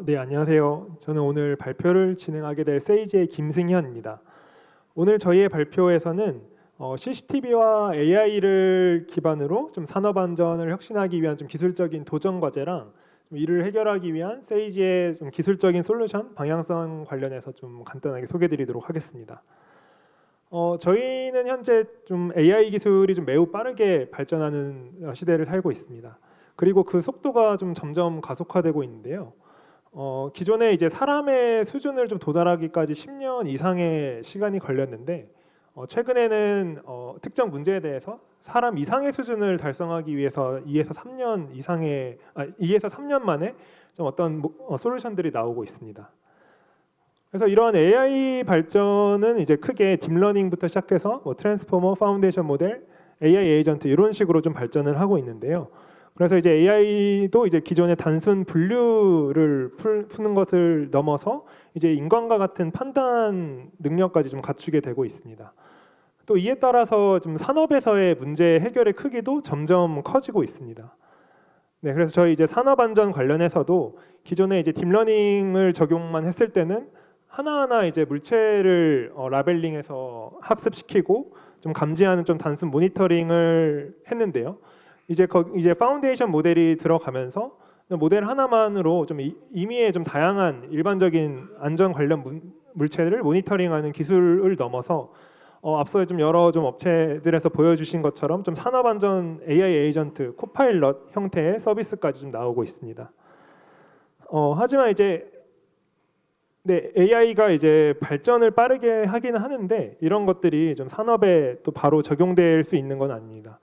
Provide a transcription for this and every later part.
네, 안녕하세요. 저는 오늘 발표를 진행하게 될 세이지의 김승현입니다. 오늘 저희의 발표에서는 CCTV와 AI를 기반으로 좀 산업 안전을 혁신하기 위한 좀 기술적인 도전 과제랑 좀 이를 해결하기 위한 세이지의 좀 기술적인 솔루션 방향성 관련해서 좀 간단하게 소개드리도록 하겠습니다. 저희는 현재 좀 AI 기술이 좀 매우 빠르게 발전하는 시대를 살고 있습니다. 그리고 그 속도가 좀 점점 가속화되고 있는데요. 기존에 이제 사람의 수준을 좀 도달하기까지 10년 이상의 시간이 걸렸는데 최근에는 특정 문제에 대해서 사람 이상의 수준을 달성하기 위해서 2에서 3년 이상의 2에서 3년 만에 좀 어떤 솔루션들이 나오고 있습니다. 그래서 이러한 AI 발전은 이제 크게 딥러닝부터 시작해서 트랜스포머, 파운데이션 모델, AI 에이전트 이런 식으로 좀 발전을 하고 있는데요. 그래서 이제 AI도 이제 기존의 단순 분류를 푸는 것을 넘어서 이제 인간과 같은 판단 능력까지 좀 갖추게 되고 있습니다. 또 이에 따라서 좀 산업에서의 문제 해결의 크기도 점점 커지고 있습니다. 네, 그래서 저희 이제 산업 안전 관련해서도 기존에 이제 딥러닝을 적용만 했을 때는 하나하나 이제 물체를 라벨링해서 학습시키고 좀 감지하는 좀 단순 모니터링을 했는데요. 이제 파운데이션 모델이 들어가면서 모델 하나만으로 좀 임의의 좀 다양한 일반적인 안전 관련 물체를 모니터링하는 기술을 넘어서 앞서 좀 여러 좀 업체들에서 보여주신 것처럼 좀 산업 안전 AI 에이전트, 코파일럿 형태의 서비스까지 좀 나오고 있습니다. 하지만 이제 AI가 이제 발전을 빠르게 하기는 하는데 이런 것들이 좀 산업에 또 바로 적용될 수 있는 건 아닙니다.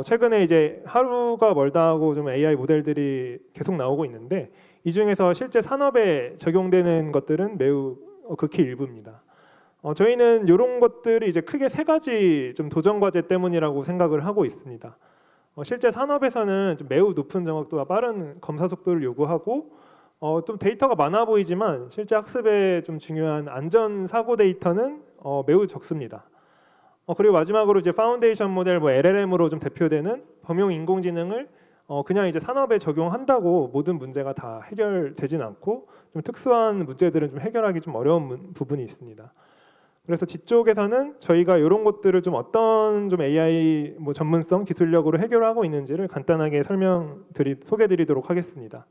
최근에 이제 하루가 멀다 하고 좀 AI 모델들이 계속 나오고 있는데 이 중에서 실제 산업에 적용되는 것들은 매우 극히 일부입니다. 저희는 이런 것들이 이제 크게 세 가지 좀 도전 과제 때문이라고 생각을 하고 있습니다. 실제 산업에서는 좀 매우 높은 정확도와 빠른 검사 속도를 요구하고 좀 데이터가 많아 보이지만 실제 학습에 좀 중요한 안전 사고 데이터는 매우 적습니다. 그리고 마지막으로 이제 파운데이션 모델 LLM으로 좀 대표되는 범용 인공지능을 그냥 이제 산업에 적용한다고 모든 문제가 다 해결되진 않고 좀 특수한 문제들은 좀 해결하기 좀 어려운 부분이 있습니다. 그래서 뒤쪽에서는 저희가 이런 것들을 좀 어떤 좀 AI 전문성 기술력으로 해결하고 있는지를 간단하게 소개드리도록 하겠습니다.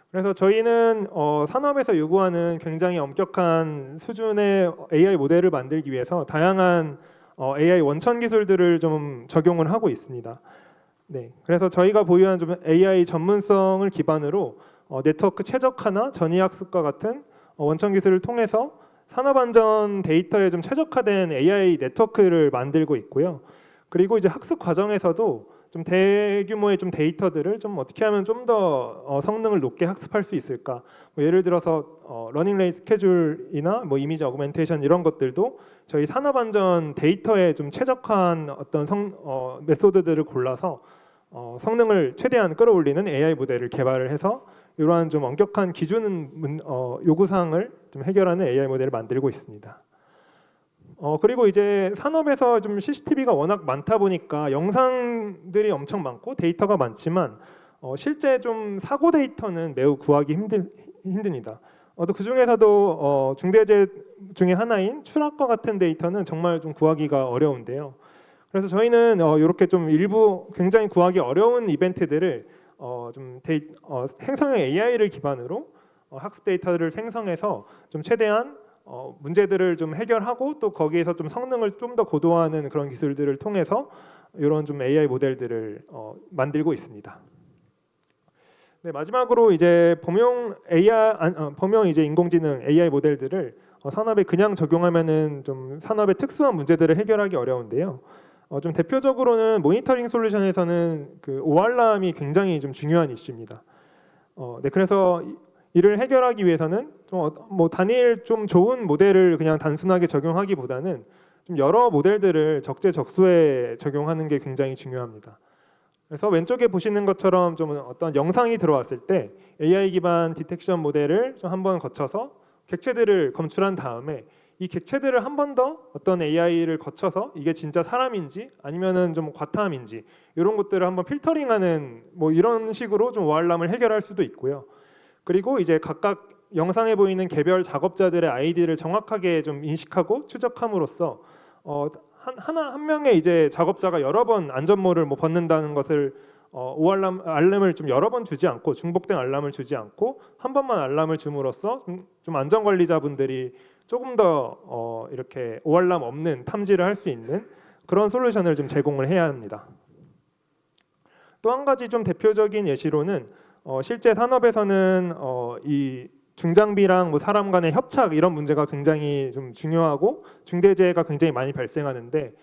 그래서 저희는 산업에서 요구하는 굉장히 엄격한 수준의 AI 모델을 만들기 위해서 다양한 AI 원천 기술들을 좀 적용을 하고 있습니다. 네, 그래서 저희가 보유한 좀 AI 전문성을 기반으로 네트워크 최적화나 전이학습과 같은 원천 기술을 통해서 산업안전 데이터에 좀 최적화된 AI 네트워크를 만들고 있고요. 그리고 이제 학습 과정에서도 좀 대규모의 좀 데이터들을 좀 어떻게 하면 좀 더 성능을 높게 학습할 수 있을까? 예를 들어서 러닝 레이스 스케줄이나 이미지 어그멘테이션 이런 것들도 저희 산업 안전 데이터에 좀 최적화한 어떤 메소드들을 골라서 성능을 최대한 끌어올리는 AI 모델을 개발을 해서 이러한 좀 엄격한 기준 요구사항을 좀 해결하는 AI 모델을 만들고 있습니다. 그리고 이제 산업에서 좀 CCTV가 워낙 많다 보니까 영상들이 엄청 많고 데이터가 많지만 실제 좀 사고 데이터는 매우 구하기 힘듭니다. 또 그 중에서도 중대재해 중에 하나인 추락과 같은 데이터는 정말 좀 구하기가 어려운데요. 그래서 저희는 이렇게 좀 일부 굉장히 구하기 어려운 이벤트들을 생성형 AI를 기반으로 학습 데이터를 생성해서 좀 최대한 문제들을 좀 해결하고 또 거기에서 좀 성능을 좀 더 고도화하는 그런 기술들을 통해서 이런 좀 AI 모델들을 만들고 있습니다. 네, 마지막으로 이제 범용 이제 인공지능 AI 모델들을 산업에 그냥 적용하면은 좀 산업의 특수한 문제들을 해결하기 어려운데요. 좀 대표적으로는 모니터링 솔루션에서는 그 오알람이 굉장히 좀 중요한 이슈입니다. 네, 그래서 이를 해결하기 위해서는 좀 단일 좀 좋은 모델을 그냥 단순하게 적용하기보다는 좀 여러 모델들을 적재적소에 적용하는 게 굉장히 중요합니다. 그래서 왼쪽에 보시는 것처럼 좀 어떤 영상이 들어왔을 때 AI 기반 디텍션 모델을 좀 한번 거쳐서 객체들을 검출한 다음에 이 객체들을 한 번 더 어떤 AI를 거쳐서 이게 진짜 사람인지 아니면은 좀 과탐인지 이런 것들을 한번 필터링하는 이런 식으로 좀 오알람을 해결할 수도 있고요. 그리고 이제 각각 영상에 보이는 개별 작업자들의 아이디를 정확하게 좀 인식하고 추적함으로써 한 명의 이제 작업자가 여러 번 안전모를 뭐 벗는다는 것을 알람을 좀 여러 번 주지 않고 중복된 알람을 주지 않고 한 번만 알람을 줌으로써 좀 안전 관리자분들이 조금 더 이렇게 오알람 없는 탐지를 할 수 있는 그런 솔루션을 좀 제공을 해야 합니다. 또 한 가지 좀 대표적인 예시로는 실제 산업에서는 이 중장비랑 뭐 사람 간의 협착 이런 문제가 굉장히 좀 중요하고 중대재해가 굉장히 많이 발생하는데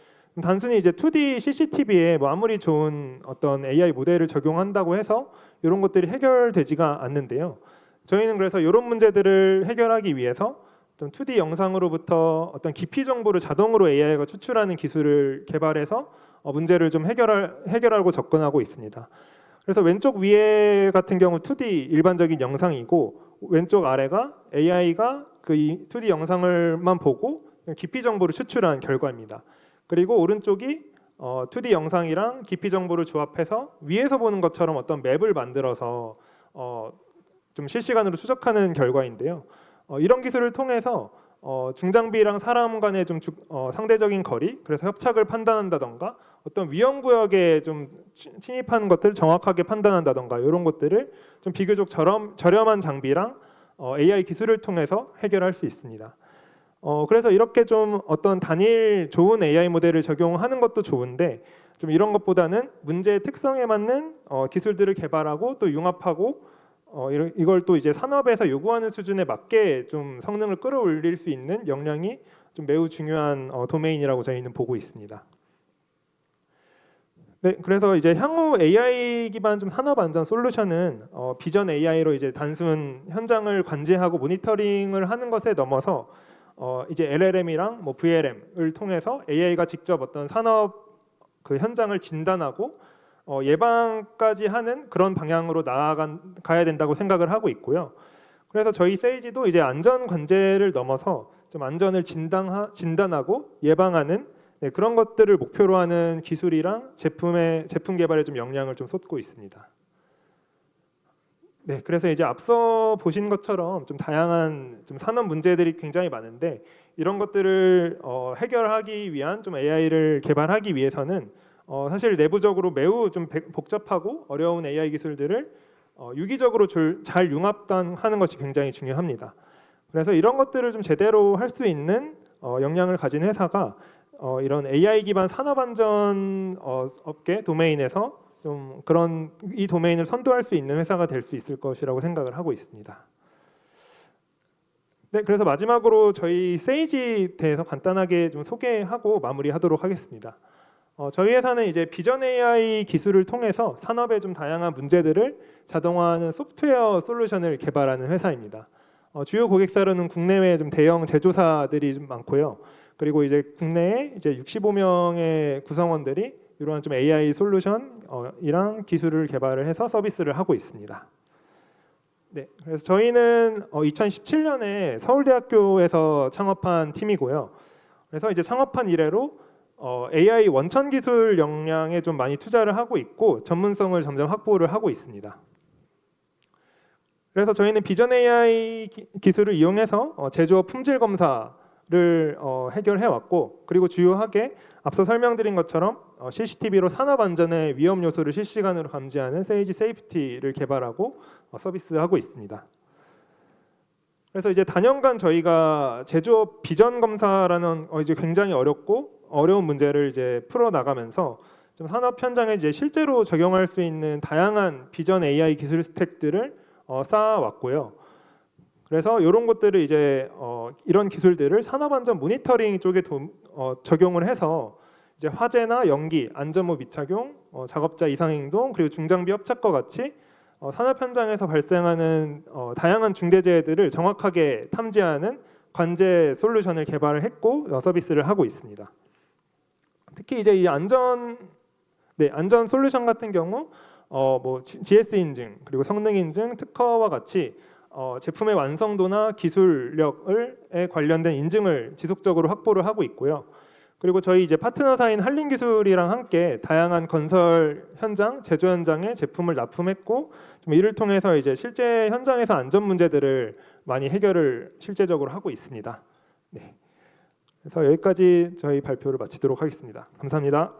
단순히 이제 2D CCTV에 뭐 아무리 좋은 어떤 AI 모델을 적용한다고 해서 이런 것들이 해결되지가 않는데요. 저희는 그래서 이런 문제들을 해결하기 위해서 좀 2D 영상으로부터 어떤 깊이 정보를 자동으로 AI가 추출하는 기술을 개발해서 문제를 좀 해결하고 접근하고 있습니다. 그래서 왼쪽 위에 같은 경우 2D 일반적인 영상이고 왼쪽 아래가 AI가 그 2D 영상을만 보고 깊이 정보를 추출한 결과입니다. 그리고 오른쪽이 2D 영상이랑 깊이 정보를 조합해서 위에서 보는 것처럼 어떤 맵을 만들어서 좀 실시간으로 추적하는 결과인데요. 이런 기술을 통해서 중장비랑 사람 간의 좀 상대적인 거리, 그래서 협착을 판단한다던가 어떤 위험 구역에 좀 침입하는 것들을 정확하게 판단한다던가 이런 것들을 좀 비교적 저렴한 장비랑 AI 기술을 통해서 해결할 수 있습니다. 그래서 이렇게 좀 어떤 단일 좋은 AI 모델을 적용하는 것도 좋은데 좀 이런 것보다는 문제의 특성에 맞는 기술들을 개발하고 또 융합하고 이걸 또 이제 산업에서 요구하는 수준에 맞게 좀 성능을 끌어올릴 수 있는 역량이 좀 매우 중요한 도메인이라고 저희는 보고 있습니다. 네, 그래서 이제 향후 AI 기반 좀 산업 안전 솔루션은 비전 AI로 이제 단순 현장을 관제하고 모니터링을 하는 것에 넘어서 이제 LLM이랑 뭐 VLM을 통해서 AI가 직접 어떤 산업 그 현장을 진단하고 예방까지 하는 그런 방향으로 나아가야 된다고 생각을 하고 있고요. 그래서 저희 세이지도 이제 안전 관제를 넘어서 좀 안전을 진단하고 예방하는 그런 것들을 목표로 하는 기술이랑 제품 개발에 좀 역량을 좀 쏟고 있습니다. 네, 그래서 이제 앞서 보신 것처럼 좀 다양한 좀 산업 문제들이 굉장히 많은데 이런 것들을 해결하기 위한 좀 AI를 개발하기 위해서는 사실 내부적으로 매우 좀 복잡하고 어려운 AI 기술들을 유기적으로 잘 융합하는 것이 굉장히 중요합니다. 그래서 이런 것들을 좀 제대로 할 수 있는 역량을 가진 회사가 이런 AI 기반 산업안전 업계 도메인에서 좀 그런 이 도메인을 선도할 수 있는 회사가 될 수 있을 것이라고 생각을 하고 있습니다. 네, 그래서 마지막으로 저희 세이지 대해서 간단하게 좀 소개하고 마무리하도록 하겠습니다. 저희 회사는 이제 비전 AI 기술을 통해서 산업의 좀 다양한 문제들을 자동화하는 소프트웨어 솔루션을 개발하는 회사입니다. 주요 고객사로는 국내외 좀 대형 제조사들이 좀 많고요. 그리고 이제 국내에 이제 65명의 구성원들이 이러한 좀 AI 솔루션이랑 기술을 개발을 해서 서비스를 하고 있습니다. 네, 그래서 저희는 2017년에 서울대학교에서 창업한 팀이고요. 그래서 이제 창업한 이래로 AI 원천 기술 역량에 좀 많이 투자를 하고 있고 전문성을 점점 확보를 하고 있습니다. 그래서 저희는 비전 AI 기술을 이용해서 제조업 품질 검사를 해결해 왔고 그리고 주요하게 앞서 설명드린 것처럼 CCTV로 산업 안전의 위험 요소를 실시간으로 감지하는 세이지 세이프티를 개발하고 서비스하고 있습니다. 그래서 이제 단연간 저희가 제조업 비전 검사라는 이제 굉장히 어려운 문제를 이제 풀어 나가면서 좀 산업 현장에 이제 실제로 적용할 수 있는 다양한 비전 AI 기술 스택들을 쌓아왔고요. 그래서 이런 것들을 이제 이런 기술들을 산업안전 모니터링 쪽에 적용을 해서 이제 화재나 연기, 안전모 미착용, 작업자 이상행동 그리고 중장비 협착과 같이 산업 현장에서 발생하는 다양한 중대재해들을 정확하게 탐지하는 관제 솔루션을 개발을 했고 서비스를 하고 있습니다. 특히 이제 이 안전 솔루션 같은 경우 뭐 GS 인증 그리고 성능 인증, 특허와 같이 제품의 완성도나 기술력에 관련된 인증을 지속적으로 확보를 하고 있고요. 그리고 저희 이제 파트너사인 한림기술이랑 함께 다양한 건설 현장, 제조 현장에 제품을 납품했고 좀 이를 통해서 이제 실제 현장에서 안전 문제들을 많이 해결을 실제적으로 하고 있습니다. 네. 그래서 여기까지 저희 발표를 마치도록 하겠습니다. 감사합니다.